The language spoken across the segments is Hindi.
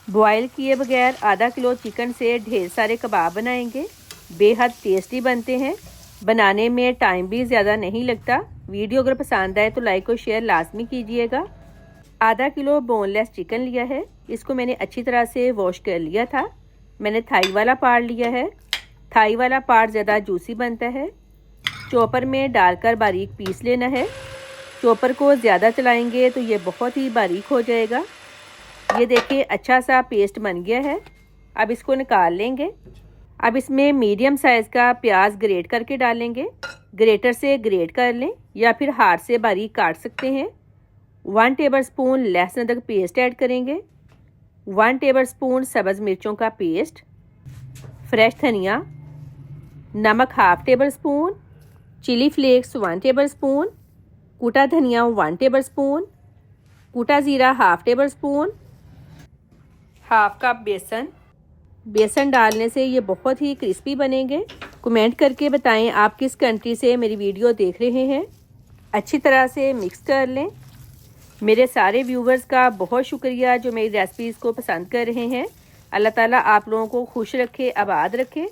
बॉयल किए बगैर आधा किलो चिकन से ढेर सारे कबाब बनाएंगे। बेहद टेस्टी बनते हैं, बनाने में टाइम भी ज़्यादा नहीं लगता। वीडियो अगर पसंद आए तो लाइक और शेयर लाजमी कीजिएगा। आधा किलो बोनलेस चिकन लिया है, इसको मैंने अच्छी तरह से वॉश कर लिया था। मैंने थाई वाला पार्ट लिया है, थाई वाला पार्ट ज़्यादा जूसी बनता है। चॉपर में डालकर बारीक पीस लेना है। चॉपर को ज़्यादा चलाएंगे तो ये बहुत ही बारीक हो जाएगा। ये देखिए अच्छा सा पेस्ट बन गया है। अब इसको निकाल लेंगे। अब इसमें मीडियम साइज़ का प्याज ग्रेट करके डालेंगे। ग्रेटर से ग्रेट कर लें या फिर हाथ से बारीक काट सकते हैं। 1 टेबलस्पून लहसुन अदरक पेस्ट ऐड करेंगे। 1 टेबलस्पून सब्ज़ मिर्चों का पेस्ट, फ्रेश धनिया, नमक half tablespoon, chilli flakes 1 tablespoon, कूटा धनिया 1 टेबलस्पून, कूटा ज़ीरा half tablespoon, half cup बेसन। बेसन डालने से ये बहुत ही क्रिस्पी बनेंगे। कमेंट करके बताएं आप किस कंट्री से मेरी वीडियो देख रहे हैं। अच्छी तरह से मिक्स कर लें। मेरे सारे व्यूवर्स का बहुत शुक्रिया जो मेरी रेसिपीज़ को पसंद कर रहे हैं। अल्लाह ताला आप लोगों को खुश रखे, आबाद रखे।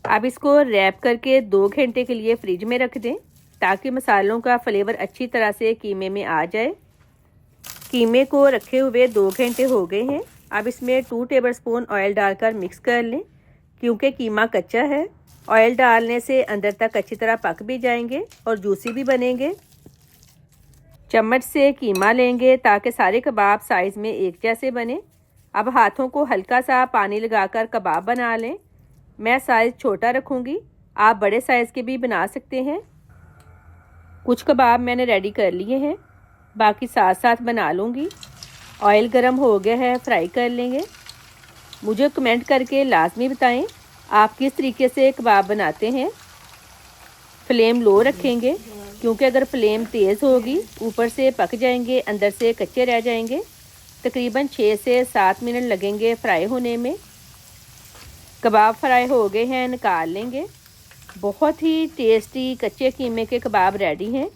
अब इसको रैप करके 2 घंटे के लिए फ्रिज में रख दें ताकि मसालों का फ्लेवर अच्छी तरह से कीमे में आ जाए। कीमे को रखे हुए 2 घंटे हो गए हैं। अब इसमें 2 टेबलस्पून ऑयल डालकर मिक्स कर लें क्योंकि कीमा कच्चा है। ऑयल डालने से अंदर तक अच्छी तरह पक भी जाएंगे और जूसी भी बनेंगे। चम्मच से कीमा लेंगे ताकि सारे कबाब साइज़ में एक जैसे बने। अब हाथों को हल्का सा पानी लगाकर कबाब बना लें। मैं साइज़ छोटा रखूँगी, आप बड़े साइज़ के भी बना सकते हैं। कुछ कबाब मैंने रेडी कर लिए हैं, बाकी साथ साथ बना लूँगी। ऑयल गरम हो गया है, फ्राई कर लेंगे। मुझे कमेंट करके लाजमी बताएं आप किस तरीके से कबाब बनाते हैं। फ्लेम लो रखेंगे क्योंकि अगर फ्लेम तेज़ होगी ऊपर से पक जाएंगे, अंदर से कच्चे रह जाएंगे। तकरीबन 6 से 7 मिनट लगेंगे फ्राई होने में। कबाब फ्राई हो गए हैं, निकाल लेंगे। बहुत ही टेस्टी कच्चे कीमे के कबाब रेडी हैं।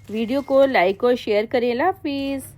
वीडियो को लाइक और शेयर करें। अल्लाह हाफिज़।